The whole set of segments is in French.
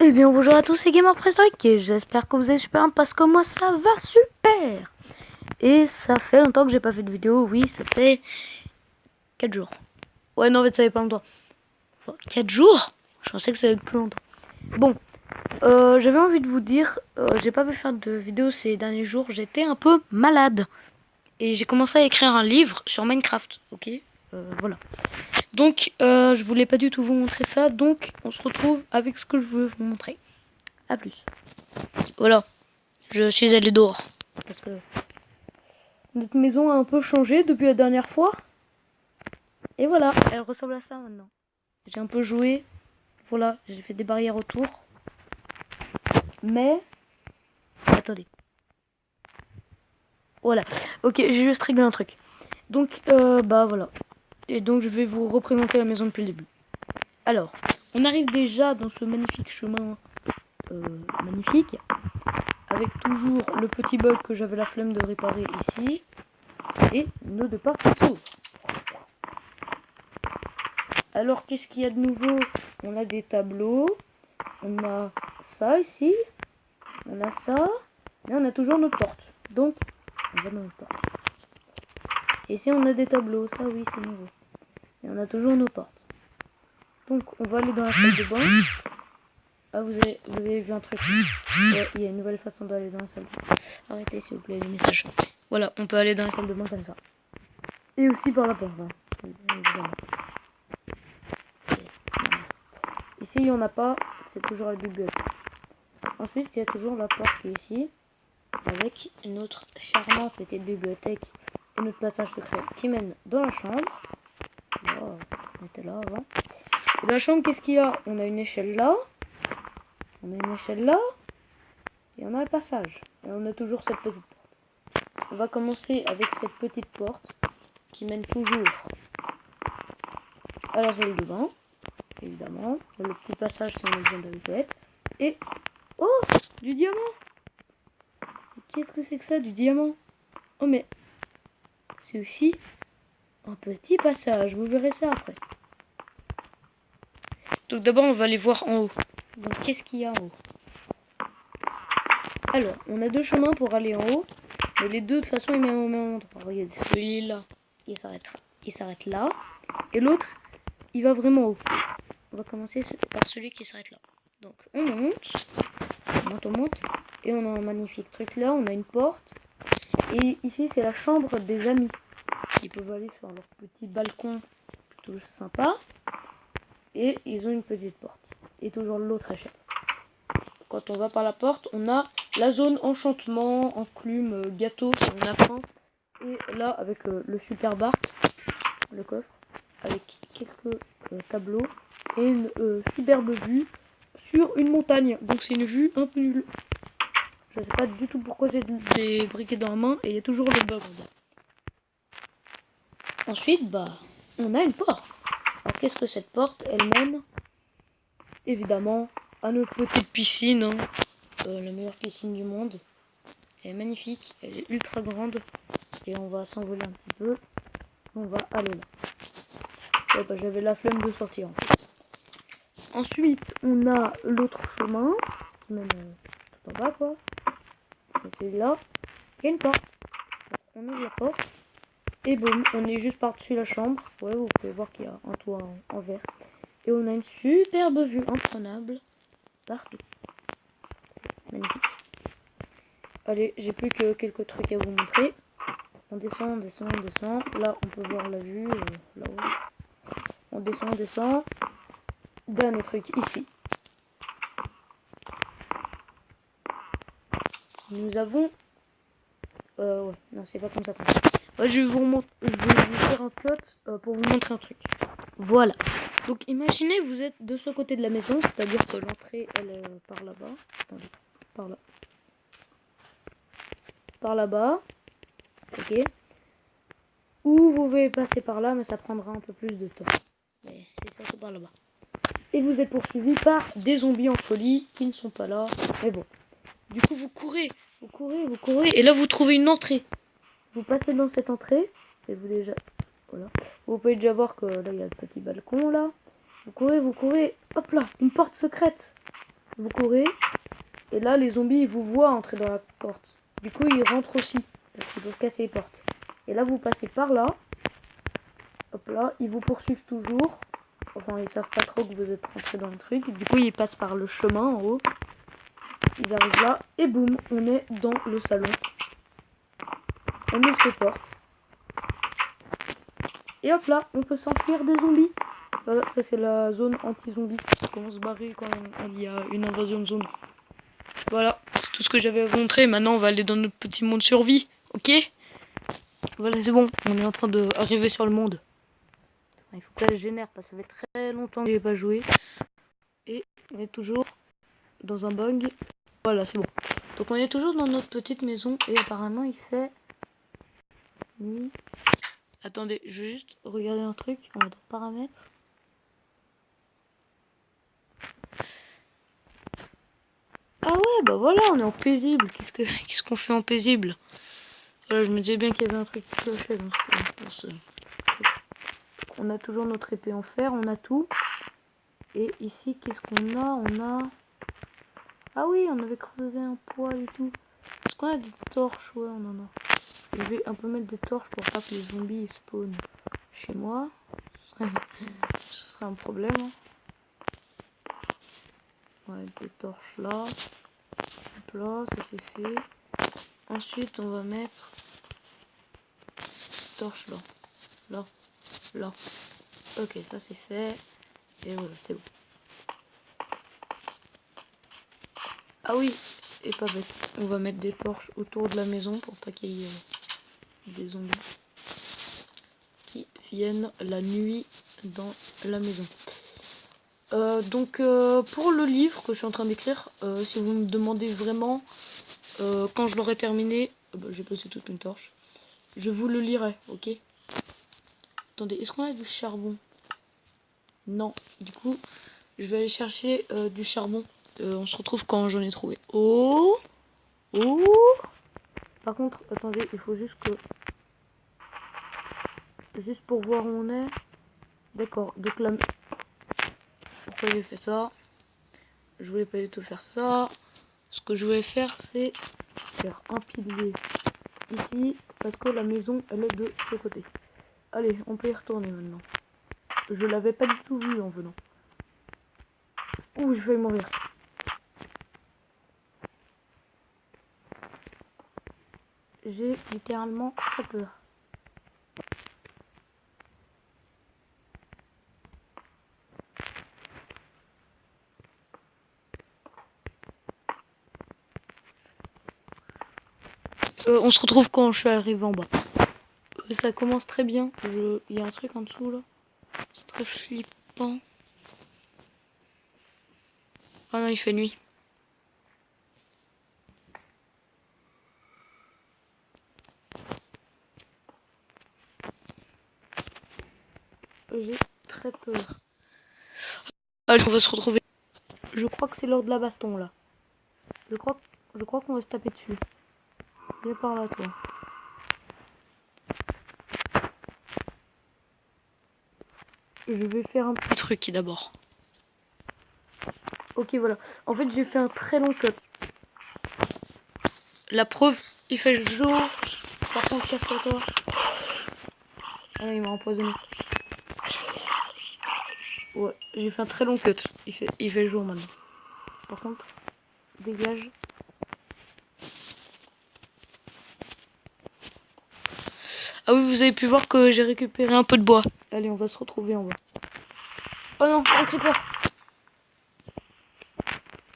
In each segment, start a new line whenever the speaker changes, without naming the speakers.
et bien bonjour à tous, c'est Gamer Préhistorique et j'espère que vous allez super bien parce que moi ça va super. Et ça fait longtemps que j'ai pas fait de vidéo, oui ça fait 4 jours. Ouais non en fait ça fait pas longtemps. 4 jours. Je pensais que ça allait être plus longtemps. Bon, j'avais envie de vous dire, j'ai pas pu faire de vidéo ces derniers jours, j'étais un peu malade. Et j'ai commencé à écrire un livre sur Minecraft, ok voilà. Donc je voulais pas du tout vous montrer ça, donc on se retrouve avec ce que je veux vous montrer. A plus. Voilà, je suis allé dehors. Parce que notre maison a un peu changé depuis la dernière fois. Et voilà, elle ressemble à ça maintenant. J'ai un peu joué. Voilà, j'ai fait des barrières autour. Mais... Attendez. Voilà. Ok, j'ai juste réglé un truc. Donc, bah voilà. Et donc, je vais vous représenter la maison depuis le début. Alors, on arrive déjà dans ce magnifique chemin magnifique. Avec toujours le petit bug que j'avais la flemme de réparer ici. Et nos deux portes s'ouvrent. Alors, qu'est-ce qu'il y a de nouveau? On a des tableaux. On a ça ici. On a ça. Mais on a toujours nos portes. Donc, on va dans nos portes. Ici, on a des tableaux. Ça, oui, c'est nouveau. Et on a toujours nos portes. Donc, on va aller dans la salle de bain. Ah, vous avez vu un truc? Ouais, il y a une nouvelle façon d'aller dans la salle de bain. Arrêtez, s'il vous plaît, les messages. Voilà, on peut aller dans la salle de bain comme ça. Et aussi par la porte. Hein. Évidemment. Ici, il n'y en a pas. C'est toujours la bibliothèque. Ensuite, il y a toujours la porte qui est ici. Avec notre charmante petite bibliothèque et notre passage secret qui mène dans la chambre. Oh, on était là avant. Et dans la chambre, qu'est-ce qu'il y a? On a une échelle là. On a une échelle là. Et on a le passage. Et on a toujours cette petite porte. On va commencer avec cette petite porte qui mène toujours à la salle de bain. Évidemment. Le petit passage si on a besoin d'aller aux toilettes. Et... oh, du diamant! Qu'est-ce que c'est que ça, du diamant? Oh, mais c'est aussi un petit passage. Vous verrez ça après. Donc d'abord, on va aller voir en haut. Donc qu'est-ce qu'il y a en haut? Alors, on a deux chemins pour aller en haut. Mais les deux, de toute façon, ils mènent au même endroit. Regardez, celui-là, il s'arrête là. Et l'autre, il va vraiment haut. On va commencer par celui qui s'arrête là. Donc on monte. On monte. Et on a un magnifique truc là. On a une porte. Et ici, c'est la chambre des amis. Ils peuvent aller sur leur petit balcon plutôt sympa. Et ils ont une petite porte. Et toujours l'autre échelle. Quand on va par la porte, on a la zone enchantement, enclume, gâteau si on a faim. Et là, avec le super bar, le coffre, avec quelques tableaux et une superbe vue sur une montagne. Donc c'est une vue un peu nulle. Je sais pas du tout pourquoi j'ai des briquets dans la main et il y a toujours le bug. Ensuite, bah, on a une porte. Alors qu'est-ce que cette porte? Elle mène évidemment à notre petite piscine, hein. La meilleure piscine du monde. Elle est magnifique, elle est ultra grande. Et on va s'envoler un petit peu. On va aller là. Ouais, bah, j'avais la flemme de sortir en fait. Ensuite, on a l'autre chemin. Qui mène tout en bas quoi. Et celui-là, il y a une porte. Donc, on ouvre la porte. Et boum, on est juste par-dessus la chambre. Ouais, vous pouvez voir qu'il y a un toit en verre. Et on a une superbe vue imprenable partout. Magnifique. Allez, j'ai plus que quelques trucs à vous montrer. On descend, on descend, on descend. Là, on peut voir la vue là-haut. On descend. Dernier truc ici. Nous avons... ouais, non, c'est pas comme ça. Ouais, je vais vous faire un cut pour vous montrer un truc. Voilà. Donc, imaginez, vous êtes de ce côté de la maison, c'est-à-dire que l'entrée, elle est par là-bas. Attendez, par là. Par là-bas. Ok. Ou vous pouvez passer par là, mais ça prendra un peu plus de temps. Mais c'est surtout par là-bas. Et vous êtes poursuivi par des zombies en folie qui ne sont pas là. Mais bon. Du coup, vous courez. Et là, vous trouvez une entrée. Vous passez dans cette entrée. Et vous déjà... Voilà. Vous pouvez déjà voir que là, il y a le petit balcon, là. Vous courez. Hop là, une porte secrète. Vous courez. Et là, les zombies, ils vous voient entrer dans la porte. Du coup, ils rentrent aussi. Parce qu'ils peuvent casser les portes. Et là, vous passez par là. Hop là, ils vous poursuivent toujours. Enfin, ils savent pas trop que vous êtes rentré dans le truc. Du coup, ils passent par le chemin en haut. Ils arrivent là. Et boum, on est dans le salon. On ouvre ses portes. Et hop là, on peut s'enfuir des zombies. Voilà, ça c'est la zone anti-zombie. Comment se barrer quand il y a une invasion de zombies. Voilà, c'est tout ce que j'avais à vous montrer. Maintenant, on va aller dans notre petit monde survie. Ok? Voilà, c'est bon. On est en train d'arriver sur le monde. Il faut que ça génère parce que ça fait très longtemps que j'ai pas joué. Et on est toujours dans un bug. Voilà, c'est bon. Donc on est toujours dans notre petite maison. Et apparemment, il fait nuit. Attendez, je vais juste regarder un truc. On va dans paramètres. Ah ouais, bah voilà, on est en paisible. Qu'est-ce qu'on fait en paisible? Voilà, je me disais bien qu'il y avait un truc qui clochait dans ce... On a toujours notre épée en fer, on a tout. Et ici, qu'est-ce qu'on a? On a... Ah oui, on avait creusé un poil et tout. Est-ce qu'on a des torches? Ouais, on en a. Je vais un peu mettre des torches pour pas que les zombies spawnent chez moi. Ce serait un problème. Hein. Ouais, des torches là. Hop là, ça c'est fait. Ensuite, on va mettre torche là. Là. Là. Ok, ça c'est fait. Et voilà, c'est bon. Ah oui, et pas bête. On va mettre des torches autour de la maison pour pas qu'il y ait des zombies qui viennent la nuit dans la maison. Donc pour le livre que je suis en train d'écrire, si vous me demandez vraiment quand je l'aurai terminé, j'ai passé toute une torche, je vous le lirai, ok? Attendez, est-ce qu'on a du charbon? Non, du coup je vais aller chercher du charbon. On se retrouve quand j'en ai trouvé. Oh, oh. Par contre, attendez, il faut juste que... Juste pour voir où on est. D'accord, donc là... Pourquoi j'ai fait ça? Je voulais pas du tout faire ça. Ce que je voulais faire, c'est faire un pilier ici. Parce que la maison, elle est de ce côté. Allez, on peut y retourner maintenant. Je l'avais pas du tout vu en venant. Ouh, je vais mourir. J'ai littéralement très peur. On se retrouve quand je suis arrivé en bas. Ça commence très bien. Il y a un truc en dessous là. C'est très flippant. Ah non, il fait nuit. J'ai très peur. Allez, on va se retrouver. Je crois que c'est l'heure de la baston là. Je crois qu'on va se taper dessus. Viens par là toi. Je vais faire un petit truc d'abord. Ok, voilà. En fait, j'ai fait un très long cut. La preuve, il fait jour. Par contre, casse-toi toi. Ah, il m'a empoisonné. Ouais, j'ai fait un très long cut. Il fait jour maintenant. Par contre, dégage. Ah oui, vous avez pu voir que j'ai récupéré un peu de bois. Allez, on va se retrouver en bas. Oh non, un creeper.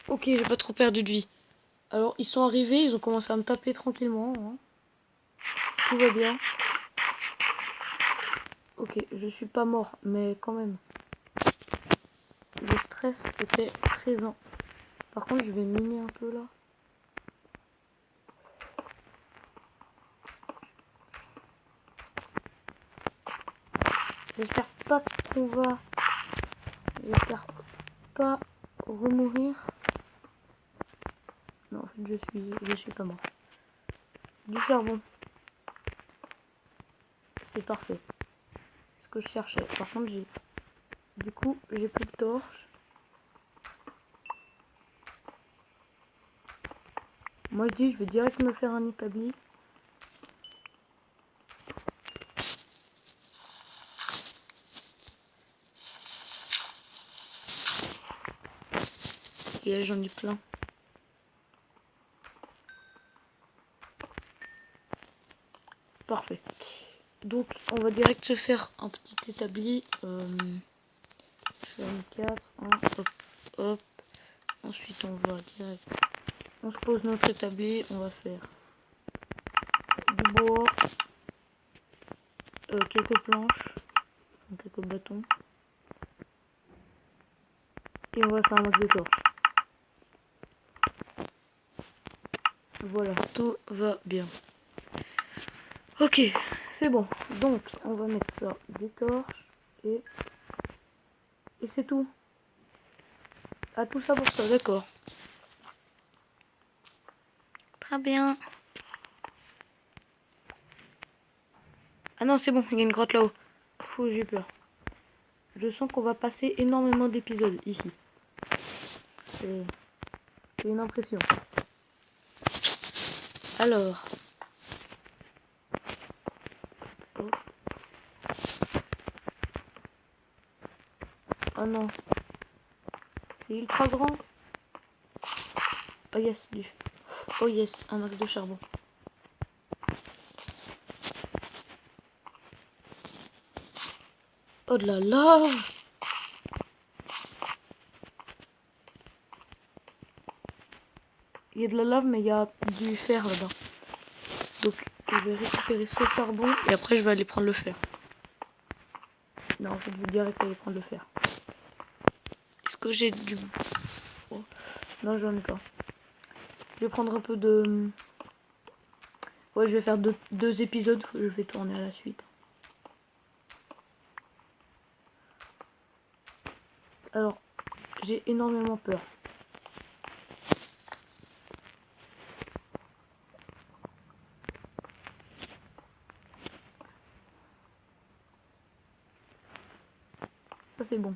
Ok, j'ai pas trop perdu de vie. Alors, ils sont arrivés, ils ont commencé à me taper tranquillement. Hein. Tout va bien. Ok, je suis pas mort, mais quand même. Le stress était présent. Par contre, je vais miner un peu là. J'espère pas qu'on va... J'espère pas remourir. Non, en fait, je suis pas mort. Du charbon. C'est parfait. C'est ce que je cherchais. Par contre, du coup, j'ai plus de torches. Moi je dis je vais direct me faire un établi. Et là j'en ai plein. Parfait. Donc on va direct se faire un petit établi. Je fais 4, 1, hop, hop. Ensuite on va direct. On se pose notre établi, on va faire du bois, quelques planches, quelques bâtons. Et on va faire un max de torches. Voilà, tout va bien. Ok, c'est bon. Donc, on va mettre ça, des torches, et c'est tout. Ah, tout ça pour ça, d'accord. Très bien. Ah non, c'est bon, il y a une grotte là-haut. J'ai peur. Je sens qu'on va passer énormément d'épisodes ici. C'est une impression. Alors. Oh. Oh non. C'est ultra grand. Oh yes, oh yes, un max de charbon. Oh de la lave. Il y a de la lave mais il y a du fer là-bas. Donc je vais récupérer ce charbon et après je vais aller prendre le fer. Non en fait je vais direct aller prendre le fer. Est-ce que j'ai du... Oh. Non j'en ai pas. Je vais prendre un peu de... Ouais je vais faire deux épisodes, je vais tourner à la suite. Alors j'ai énormément peur. Ça c'est bon.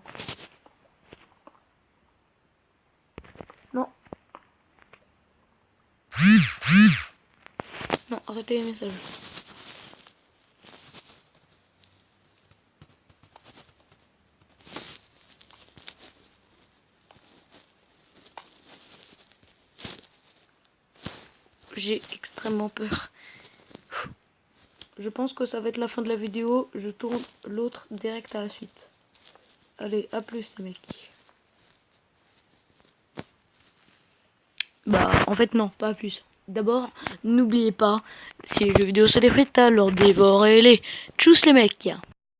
Non. Non, arrêtez les messages. J'ai extrêmement peur. Je pense que ça va être la fin de la vidéo. Je tourne l'autre direct à la suite. Allez, à plus les mecs. Bah, en fait non, pas à plus. D'abord, n'oubliez pas, si les jeux vidéo ça des frites, alors dévorez-les. Tchuss les mecs.